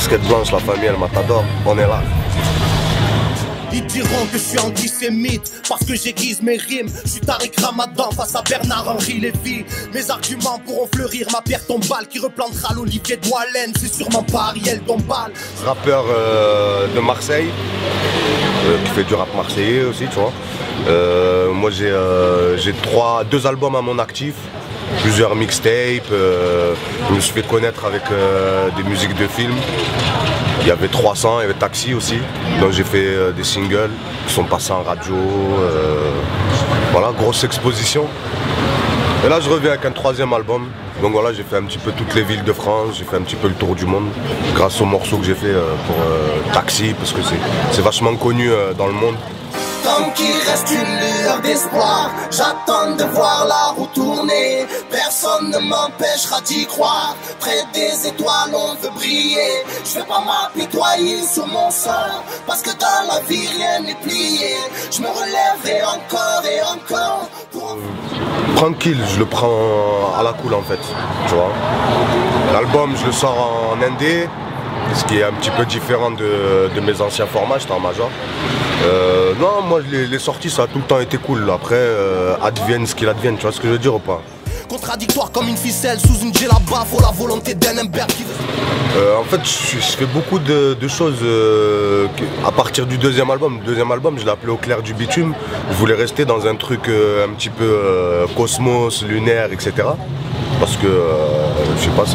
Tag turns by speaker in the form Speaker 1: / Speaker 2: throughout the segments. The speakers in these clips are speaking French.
Speaker 1: Casquette blanche, la famille elle m'adore, on est là.
Speaker 2: Ils diront que je suis antisémite parce que j'aiguise mes rimes. Je suis Tariq Ramadan face à Bernard-Henri Lévy. Mes arguments pourront fleurir ma pierre tombale qui replantera l'olivier de Wallen. C'est sûrement pas Ariel Dombal.
Speaker 1: Rappeur de Marseille, qui fait du rap marseillais aussi, tu vois. Moi j'ai 2 albums à mon actif, plusieurs mixtapes. Je me suis fait connaître avec des musiques de films. Il y avait 300, il y avait Taxi aussi. Donc j'ai fait des singles qui sont passés en radio. Voilà, grosse exposition. Et là je reviens avec un 3e album. Donc voilà, j'ai fait un petit peu toutes les villes de France, j'ai fait un petit peu le tour du monde grâce au morceau que j'ai fait pour Taxi, parce que c'est vachement connu dans le monde.
Speaker 2: Tant qu'il reste une lueur d'espoir, j'attends de voir la roue tourner. Personne ne m'empêchera d'y croire. Près des étoiles, on veut briller. Je vais pas m'apitoyer sur mon sort, parce que dans la vie, rien n'est plié. Je me relèverai encore et encore pour...
Speaker 1: Tranquille, je le prends à la cool en fait, tu vois. L'album, je le sors en indé, ce qui est un petit peu différent de mes anciens formats, j'étais en major. Non, moi les sorties ça a tout le temps été cool. Après, advienne ce qu'il advienne, tu vois ce que je veux dire ou pas?
Speaker 2: Contradictoire comme une ficelle sous une djellaba, faut la volonté d'Ennenberg qui...
Speaker 1: En fait, je fais beaucoup de choses à partir du 2e album. Le 2e album, je l'ai appelé Au clair du bitume. Je voulais rester dans un truc un petit peu cosmos, lunaire, etc. Parce que, je sais pas,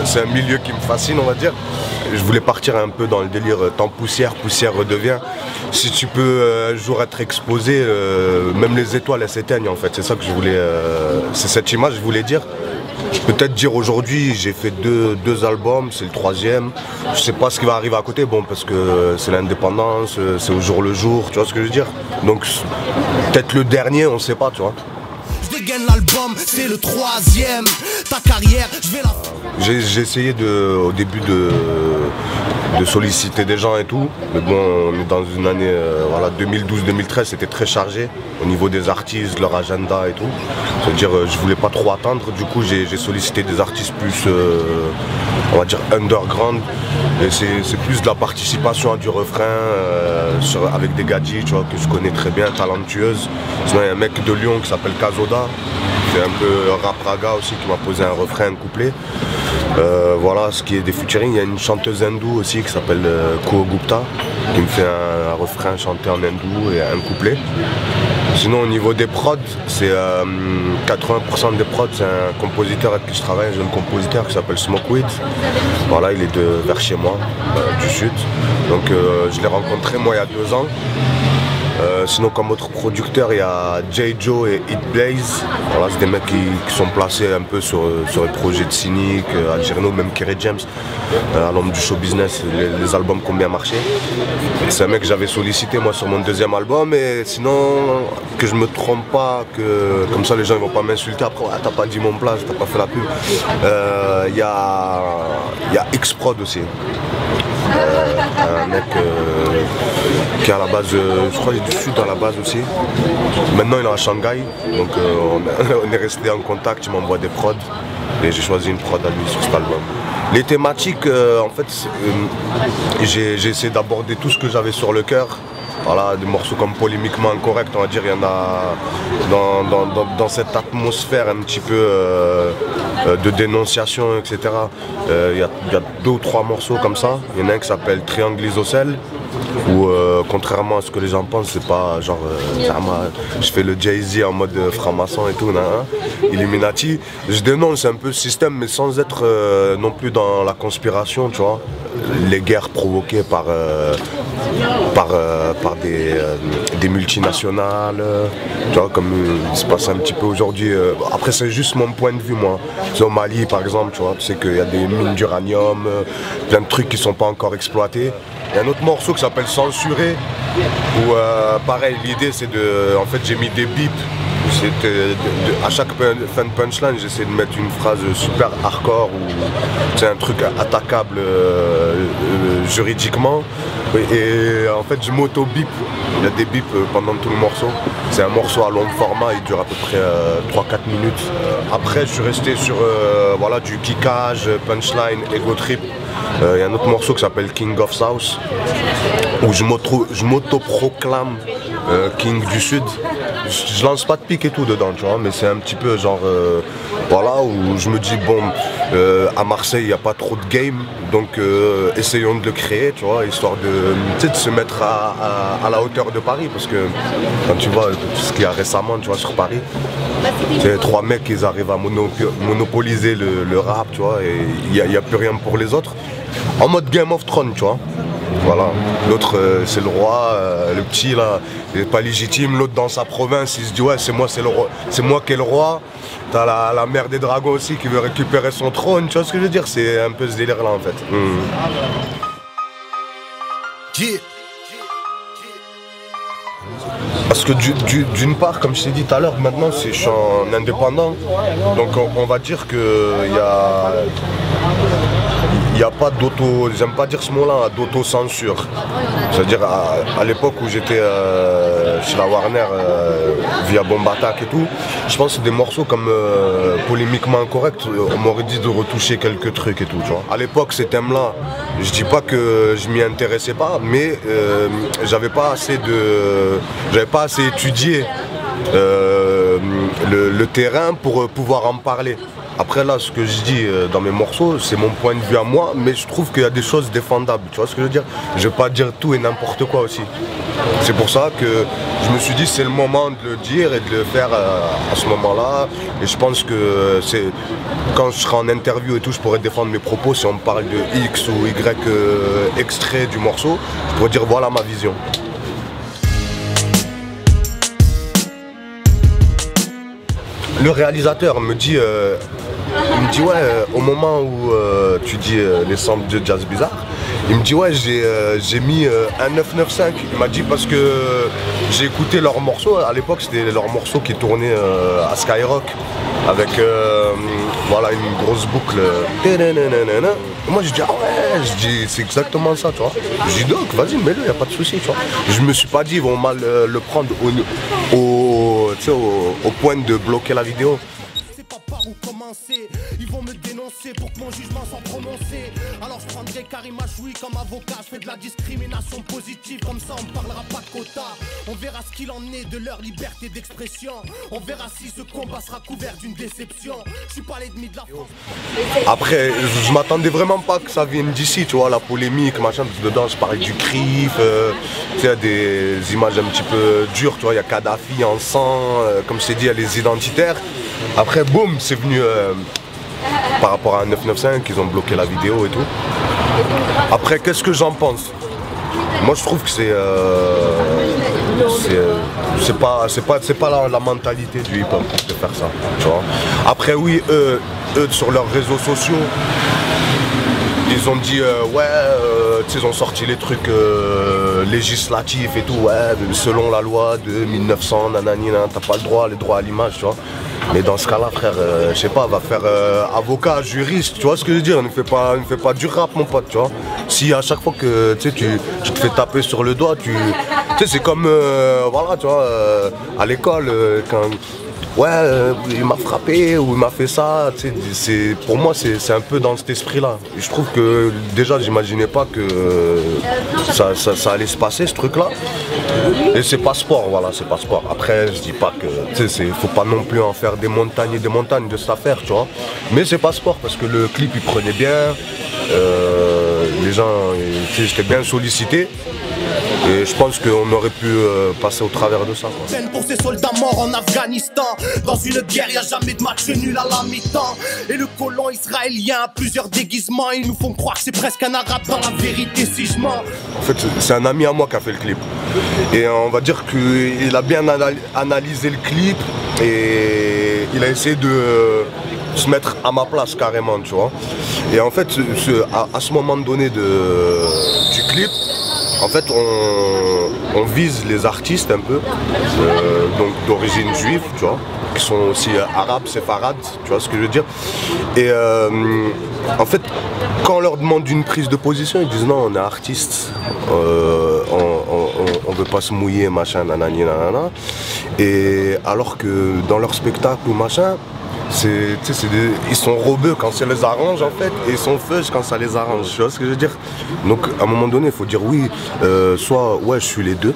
Speaker 1: c'est un milieu qui me fascine, on va dire. Je voulais partir un peu dans le délire temps poussière, poussière redevient. Si tu peux un jour être exposé, même les étoiles elles s'éteignent en fait. C'est ça que je voulais, c'est cette image que je voulais dire. Peut-être dire aujourd'hui, j'ai fait deux albums, c'est le 3e. Je sais pas ce qui va arriver à côté, bon, parce que c'est l'indépendance, c'est au jour le jour, tu vois ce que je veux dire. Donc peut-être le dernier, on sait pas, tu vois.
Speaker 2: Je dégaine l'album, c'est le 3e. Ta carrière, je vais la...
Speaker 1: J'ai essayé au début de solliciter des gens et tout, mais bon, on est dans une année, voilà, 2012-2013, c'était très chargé au niveau des artistes, leur agenda et tout. C'est-à-dire, je voulais pas trop attendre, du coup j'ai sollicité des artistes plus, on va dire, underground, et c'est plus de la participation à du refrain, avec des gadgets, tu vois, que je connais très bien, talentueuses. Sinon il y a un mec de Lyon qui s'appelle Kazoda, qui fait un peu rap raga aussi, qui m'a posé un refrain, un couplet. Voilà, ce qui est des featuring, il y a une chanteuse hindoue aussi qui s'appelle Ko Gupta, qui me fait un refrain chanté en hindou et un couplet. Sinon au niveau des prods, c'est 80% des prods, c'est un compositeur avec qui je travaille, un jeune compositeur qui s'appelle Smokeweed. Voilà, il est vers chez moi, du sud. Donc je l'ai rencontré moi il y a 2 ans. Sinon comme autres producteurs, il y a J. Joe et Hit Blaze. Voilà, c'est des mecs qui sont placés un peu sur les projets de Cynic, Algerno, même Kerry James, à l'homme du show business, les albums qui ont bien marché. C'est un mec que j'avais sollicité moi sur mon 2e album, et sinon que je me trompe pas, que comme ça les gens ils vont pas m'insulter après, ouais, t'as pas dit mon place, t'as pas fait la pub. Il y a X-Prod aussi. Un mec qui est à la base, je crois qu'il est du sud à la base aussi. Maintenant il est à Shanghai, donc on est resté en contact, il m'envoie des prods et j'ai choisi une prod à lui sur cet album. Les thématiques, en fait, j'ai essayé d'aborder tout ce que j'avais sur le cœur. Voilà, des morceaux comme Polémiquement Incorrect, on va dire, il y en a dans cette atmosphère un petit peu de dénonciation, etc. Il y a 2 ou 3 morceaux comme ça. Il y en a un qui s'appelle Triangle Isocèle, où contrairement à ce que les gens pensent, c'est pas genre je fais le Jay-Z en mode franc-maçon et tout, Illuminati. Je dénonce un peu le système, mais sans être non plus dans la conspiration, tu vois. Les guerres provoquées par des multinationales, tu vois, comme il se passe un petit peu aujourd'hui. Après c'est juste mon point de vue moi. C'est au Mali par exemple, tu vois, tu sais qu'il y a des mines d'uranium, plein de trucs qui sont pas encore exploités. Il y a un autre morceau qui s'appelle Censuré, où pareil l'idée c'est de, en fait j'ai mis des bips À chaque fin de punchline, j'essaie de mettre une phrase super hardcore ou c'est un truc attaquable juridiquement. Et en fait, je m'auto-bip. Il y a des bips pendant tout le morceau. C'est un morceau à long format, il dure à peu près 3-4 minutes. Après, je suis resté sur voilà, du kickage, punchline, ego trip. Il y a un autre morceau qui s'appelle King of South, où je m'auto-proclame King du Sud. Je lance pas de pique et tout dedans, tu vois, mais c'est un petit peu genre, voilà, où je me dis, bon, à Marseille, il n'y a pas trop de game, donc essayons de le créer, tu vois, histoire de se mettre à la hauteur de Paris, parce que quand tu vois tout ce qu'il y a récemment, tu vois, sur Paris, c'est 3 mecs, ils arrivent à monopoliser le rap, tu vois, et il n'y a plus rien pour les autres. En mode Game of Thrones, tu vois. Voilà, l'autre c'est le roi, le petit là, il n'est pas légitime, l'autre dans sa province, il se dit ouais c'est moi qui est le roi. T'as la mère des dragons aussi qui veut récupérer son trône, tu vois ce que je veux dire, c'est un peu ce délire là en fait. Parce que d'une part, comme je t'ai dit tout à l'heure, maintenant je suis en indépendant, donc on va dire qu'il n'y a pas j'aime pas dire ce mot-là, d'autocensure. C'est-à-dire à l'époque où j'étais chez la Warner via Bomb Attack et tout, je pense que c'est des morceaux comme polémiquement incorrects, on m'aurait dit de retoucher quelques trucs et tout, tu vois. À l'époque, ces thèmes-là, je dis pas que je m'y intéressais pas, mais j'avais pas assez étudié le terrain pour pouvoir en parler. Après là, ce que je dis dans mes morceaux, c'est mon point de vue à moi, mais je trouve qu'il y a des choses défendables, tu vois ce que je veux dire? Je vais pas dire tout et n'importe quoi aussi. C'est pour ça que je me suis dit c'est le moment de le dire et de le faire à ce moment-là. Et je pense que quand je serai en interview et tout, je pourrais défendre mes propos. Si on me parle de X ou Y extrait du morceau, je pourrais dire voilà ma vision. Le réalisateur me dit, ouais, au moment où tu dis les samples de Jazz Bizarre, il me dit ouais j'ai mis un 995. Il m'a dit parce que j'ai écouté leurs morceaux, à l'époque c'était leurs morceaux qui tournaient à Skyrock avec voilà une grosse boucle. Et moi je dis ah ouais, je dis c'est exactement ça, tu vois. Je dis donc vas-y mets-le, y a pas de souci, tu vois. Je me suis pas dit ils vont mal le prendre au point de bloquer la vidéo.
Speaker 2: Par où commencer, ils vont me dénoncer pour que mon jugement soit prononcé. Alors je prendrai Karim Achoui comme avocat. Je fais de la discrimination positive, comme ça on parlera pas de quota. On verra ce qu'il en est de leur liberté d'expression. On verra si ce combat sera couvert d'une déception. Je suis pas l'ennemi de la France.
Speaker 1: Après, je m'attendais vraiment pas que ça vienne d'ici, tu vois, la polémique, machin, parce que dedans je parlais du CRIF, il y a des images un petit peu dures, tu vois, il y a Kadhafi en sang, comme je t'ai dit, il y a les identitaires. Après, boum, c'est venu par rapport à un 995, ils ont bloqué la vidéo et tout. Après, qu'est-ce que j'en pense? Moi, je trouve que c'est pas la mentalité du hip-hop de faire ça, tu vois. Après, oui, eux, sur leurs réseaux sociaux, ils ont dit ils ont sorti les trucs législatifs et tout, ouais, selon la loi de 1900, nanani, t'as pas le droit à l'image, tu vois. Mais dans ce cas-là, frère, je sais pas, va faire avocat, juriste, tu vois ce que je veux dire, ne fais pas du rap, mon pote, tu vois. Si à chaque fois que tu te fais taper sur le doigt, tu sais, c'est comme, voilà, tu vois, à l'école, quand... Ouais, il m'a frappé ou il m'a fait ça, tu sais, pour moi c'est un peu dans cet esprit-là. Je trouve que déjà j'imaginais pas que ça allait se passer ce truc-là. Et c'est pas sport, voilà, c'est pas sport. Après je dis pas que, tu sais, faut pas non plus en faire des montagnes et des montagnes de cette affaire, tu vois. Mais c'est pas sport parce que le clip il prenait bien, les gens, tu sais, j'étais bien sollicité. Et je pense qu'on aurait pu passer au travers de ça, quoi.
Speaker 2: Pour ces soldats morts en Afghanistan. Dans une guerre, y a jamais de match nul à la mi-temps. Et le colon israélien a plusieurs déguisements. Ils nous font croire que c'est presque un arabe dans la vérité si je mens.
Speaker 1: En fait, c'est un ami à moi qui a fait le clip. Et on va dire qu'il a bien analysé le clip et il a essayé de se mettre à ma place carrément, tu vois. Et en fait, à ce moment donné du clip, En fait, on vise les artistes un peu, donc d'origine juive, tu vois, qui sont aussi arabes, séfarades, tu vois ce que je veux dire. Et en fait, quand on leur demande une prise de position, ils disent non, on est artiste, on veut pas se mouiller, machin, nanani, nanana. Et alors que dans leur spectacle ou machin, ils sont robeux quand ça les arrange en fait, et ils sont feuges quand ça les arrange, tu vois ce que je veux dire. Donc à un moment donné, il faut dire oui, soit ouais, je suis les deux.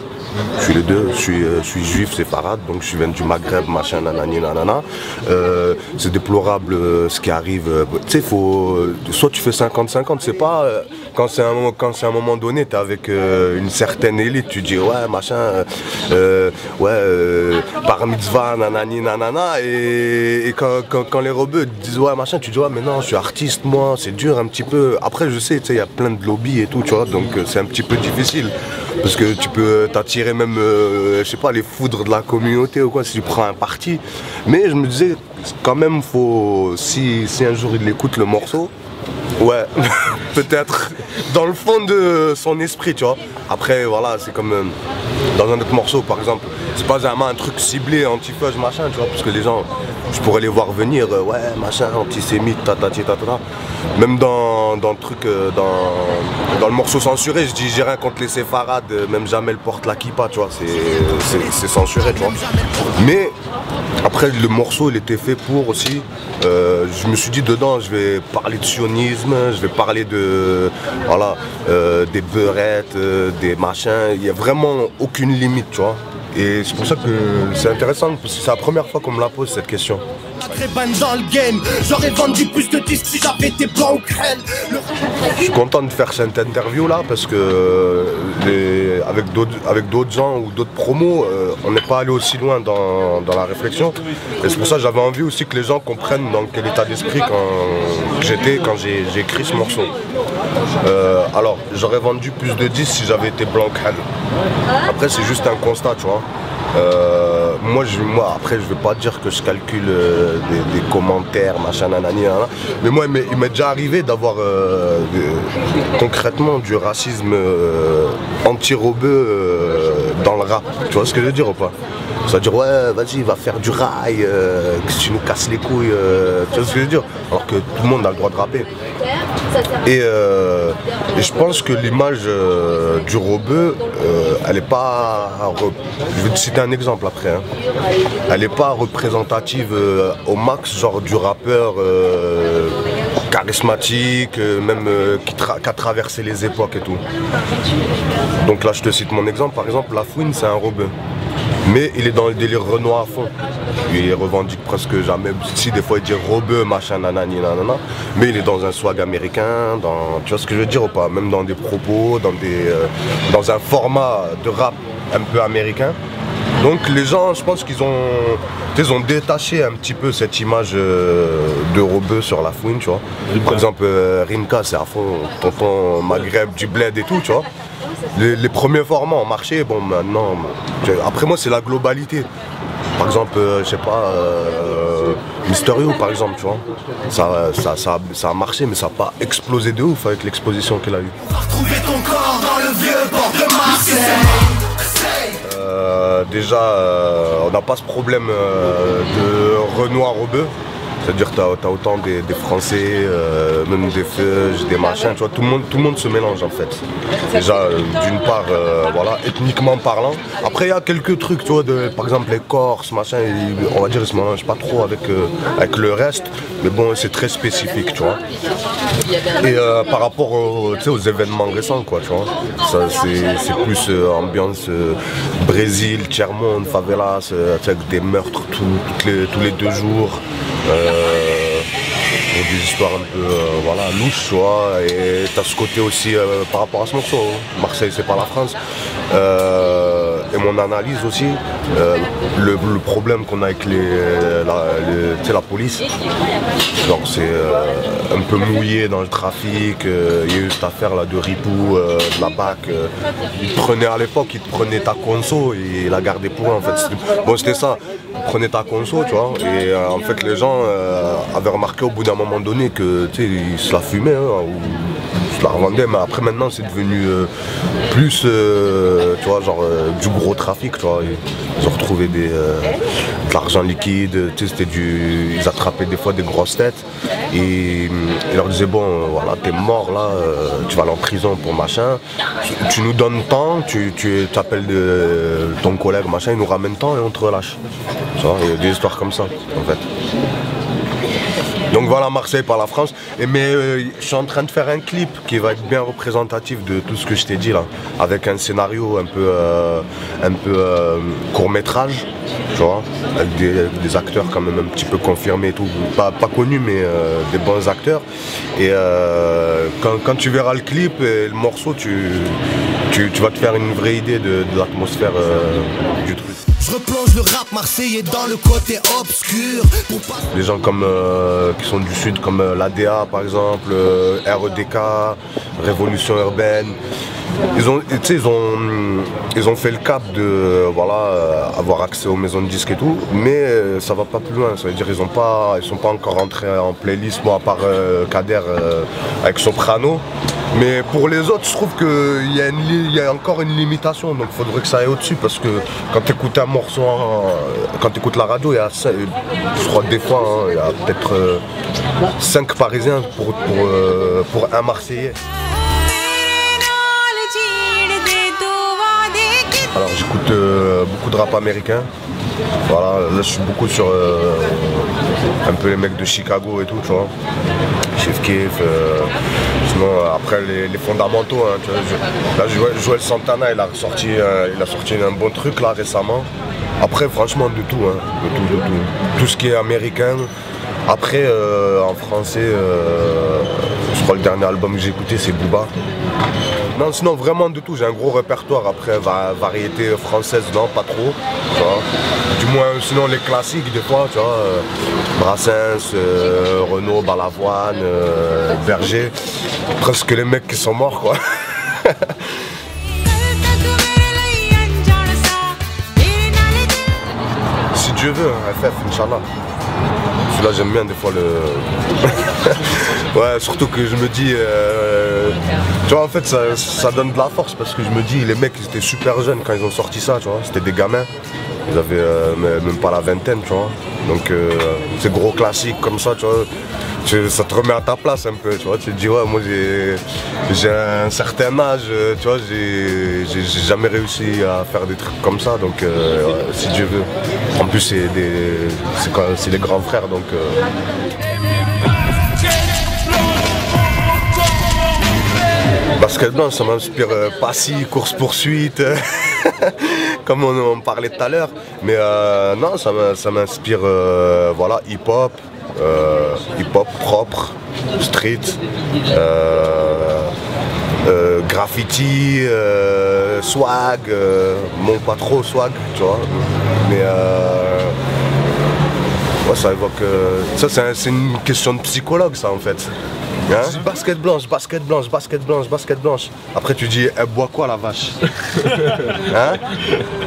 Speaker 1: Je suis juif séfarade, donc je viens du Maghreb, machin, nanani, nanana. C'est déplorable ce qui arrive. Tu sais, soit tu fais 50-50, c'est pas quand c'est un moment donné, t'es avec une certaine élite, tu dis ouais, machin, bar mitzvah, nanani, nanana, et quand les rebeux disent ouais, machin, tu dis ouais, mais non, je suis artiste, moi, c'est dur un petit peu. Après, je sais, tu sais, il y a plein de lobbies et tout, tu vois, donc c'est un petit peu difficile. Parce que tu peux t'attirer même, je sais pas, les foudres de la communauté ou quoi, si tu prends un parti. Mais je me disais, quand même, si un jour il écoute le morceau, ouais, peut-être dans le fond de son esprit, tu vois. Après, voilà, c'est comme dans un autre morceau, par exemple. C'est pas vraiment un truc ciblé, anti-feuge, machin, tu vois, parce que les gens, je pourrais les voir venir, ouais, machin, antisémite, tatati, tatata. Même dans le truc, dans le morceau censuré, je dis j'ai rien contre les séfarades, même Jamel porte la kippa, tu vois, c'est censuré, tu vois. Mais après, le morceau, il était fait pour aussi, je me suis dit dedans, je vais parler de sionisme, je vais parler de, voilà, des beurettes, des machins, il n'y a vraiment aucune limite, tu vois. Et c'est pour ça que c'est intéressant, parce que c'est la première fois qu'on me la pose cette question.
Speaker 2: Dans le game, j'aurais vendu plus de disques si j'avais été blanc ou crème.
Speaker 1: Je suis content de faire cette interview là parce que avec d'autres gens ou d'autres promos, on n'est pas allé aussi loin dans la réflexion. Et c'est pour ça que j'avais envie aussi que les gens comprennent dans quel état d'esprit quand j'ai écrit ce morceau. Alors, j'aurais vendu plus de disques si j'avais été blanc crème. Après, c'est juste un constat, tu vois. Moi, après, je vais pas dire que je calcule des commentaires, machin, nanani, nanana. Mais moi, il m'est déjà arrivé d'avoir concrètement du racisme anti-rebeu dans le rap. Tu vois ce que je veux dire ou pas? C'est-à-dire, ouais, vas-y, va faire du rail, que tu nous casses les couilles, tu vois ce que je veux dire? Alors que tout le monde a le droit de rapper. Et je pense que l'image du rebeu, elle n'est pas... Je vais te citer un exemple après. Hein. Elle n'est pas représentative au max, genre du rappeur charismatique, même qui a traversé les époques et tout. Donc là, je te cite mon exemple. Par exemple, La Fouine, c'est un rebeu. Mais il est dans le délire Renoir à fond. Il revendique presque jamais, si des fois il dit rebeu, machin, nanani, nanana. Mais il est dans un swag américain, tu vois ce que je veux dire ou pas? Même dans des propos, dans un format de rap un peu américain. Donc les gens, je pense qu'ils ont détaché un petit peu cette image de rebeu sur La Fouine, tu vois. Par exemple, Rimka, c'est à fond, tonton Maghreb, du bled et tout, tu vois. Les premiers formats ont marché, bon maintenant, après moi c'est la globalité. Par exemple, je sais pas, Mysterio par exemple, tu vois, ça a marché mais ça n'a pas explosé de ouf avec l'exposition qu'il a eu.
Speaker 2: Retrouver ton corps dans le vieux port de Marseille.
Speaker 1: Déjà, on n'a pas ce problème de Renoir rebeu. C'est-à-dire que tu as autant des Français, même des Feuges, des machins, tu vois, tout le monde se mélange en fait. Déjà, d'une part, voilà, ethniquement parlant. Après, il y a quelques trucs, tu vois, par exemple les Corses, machin, on va dire, ils se mélangent pas trop avec le reste, mais bon, c'est très spécifique, tu vois. Et par rapport aux événements récents, quoi, tu vois, c'est plus ambiance Brésil, tiers-monde, favelas, avec des meurtres tous les 2 jours. Des histoires un peu voilà, louches, tu vois, et t'as ce côté aussi par rapport à ce morceau, Marseille c'est pas la France, et mon analyse aussi, le problème qu'on a avec la police, donc c'est un peu mouillé dans le trafic, il y a eu cette affaire là de Ripou, de la BAC, à l'époque il te prenait ta conso et il la gardait pour eux en fait, bon c'était ça, il prenait ta conso, tu vois, et en fait les gens avaient remarqué au bout d'un moment donné que tu sais, ils se la fumaient, hein, ou la revendais, mais après maintenant c'est devenu plus, tu vois, genre du gros trafic, tu vois. Ils ont retrouvé de l'argent liquide, tu sais, ils attrapaient des fois des grosses têtes et ils leur disaient bon, voilà, t'es mort là, tu vas aller en prison pour machin, tu nous donnes tant, tu appelles ton collègue machin, il nous ramène tant et on te relâche. Tu vois, il y a des histoires comme ça en fait. Donc voilà, Marseille par la France. Mais je suis en train de faire un clip qui va être bien représentatif de tout ce que je t'ai dit là, avec un scénario un peu court-métrage, tu vois, avec des acteurs quand même un petit peu confirmés et tout, pas connus mais des bons acteurs. Et quand tu verras le clip et le morceau, tu vas te faire une vraie idée de l'atmosphère du truc.
Speaker 2: Je replonge le rap marseillais dans le côté obscur.
Speaker 1: Des gens comme qui sont du sud comme l'ADA par exemple, REDK, Révolution Urbaine. Ils ont fait le cap de voilà, avoir accès aux maisons de disques et tout, mais ça va pas plus loin. Ça veut dire ils sont pas encore rentrés en playlist, moi à part Kader avec Soprano. Mais pour les autres, je trouve qu'il y a encore une limitation, donc il faudrait que ça aille au-dessus parce que quand tu écoutes un morceau, quand tu écoutes la radio, il y a, je crois des fois, hein, il y a peut-être 5 Parisiens pour un Marseillais. Alors j'écoute beaucoup de rap américain. Voilà, là je suis beaucoup sur un peu les mecs de Chicago et tout, tu vois. Chief Keef, sinon après les fondamentaux, hein, tu vois. Là Joël Santana, il a sorti un bon truc là récemment. Après franchement de tout, hein, de tout. Tout ce qui est américain. Après en français, je crois le dernier album que j'ai écouté c'est Booba. Non, sinon vraiment de tout, j'ai un gros répertoire. Après variété française, non pas trop, tu vois. Du moins sinon les classiques des fois, tu vois, Brassens, Renaud, Balavoine, Berger, presque les mecs qui sont morts quoi. Si Dieu veut, FF, Inch'Allah. Celui-là j'aime bien des fois le... Ouais, surtout que je me dis, tu vois en fait ça donne de la force parce que je me dis les mecs ils étaient super jeunes quand ils ont sorti ça, tu vois, c'était des gamins, ils avaient même pas la vingtaine, tu vois, donc c'est gros classique comme ça, tu vois, ça te remet à ta place un peu, tu vois, tu te dis ouais moi j'ai un certain âge, tu vois, j'ai jamais réussi à faire des trucs comme ça, donc si Dieu veut, en plus c'est les grands frères donc... Basket blanc, ça m'inspire Passy, course-poursuite, comme on parlait tout à l'heure. Mais non, ça m'inspire voilà, hip-hop propre, street, graffiti, swag, bon pas trop swag, tu vois. Mais ouais, ça évoque... ça c'est une question de psychologue ça en fait. Hein? Basket blanche. Après tu dis, elle boit quoi la vache? Hein?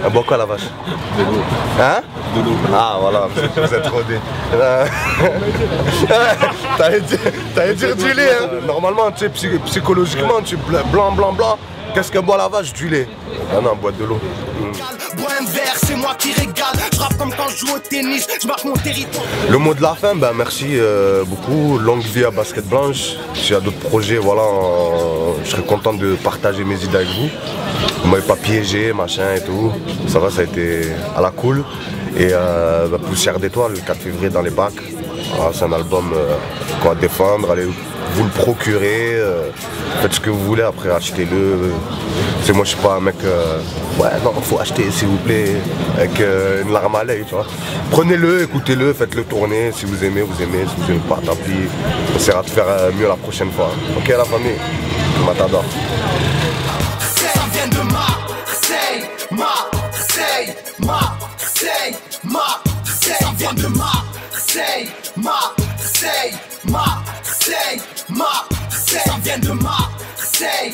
Speaker 1: Elle boit quoi la vache?
Speaker 3: De l'eau.
Speaker 1: Hein?
Speaker 3: De l'eau.
Speaker 1: Ah voilà, vous êtes rodés. T'allais dire du lait, hein? Normalement, tu sais, psychologiquement, tu blanc. Qu'est-ce qu'elle boit la vache? Du lait. Ah non, elle boit de l'eau.
Speaker 2: Bois un verre, c'est moi qui régale. Je rappe comme quand je joue au tennis, je marque mon territoire.
Speaker 1: Le mot de la fin, ben merci beaucoup. Longue vie à Basket Blanche. S'il y a d'autres projets, voilà, je serais content de partager mes idées avec vous. Vous m'avez pas piégé, machin et tout. Ça va, ça a été à la cool. Et Poussière d'étoiles, le 4 février dans les bacs. Voilà, c'est un album qu'on va défendre. Allez vous le procurer, faites ce que vous voulez, après achetez-le. Moi je suis pas un mec, ouais non, faut acheter s'il vous plaît, avec une larme à l'œil, tu vois. Prenez-le, écoutez-le, faites-le tourner, si vous aimez, si vous aimez pas, tant pis. On essaiera de faire mieux la prochaine fois. Ok la famille, Matador.
Speaker 2: Ça vient de Marseille, Marseille. Ça vient de Marseille, Ça vient de Marseille,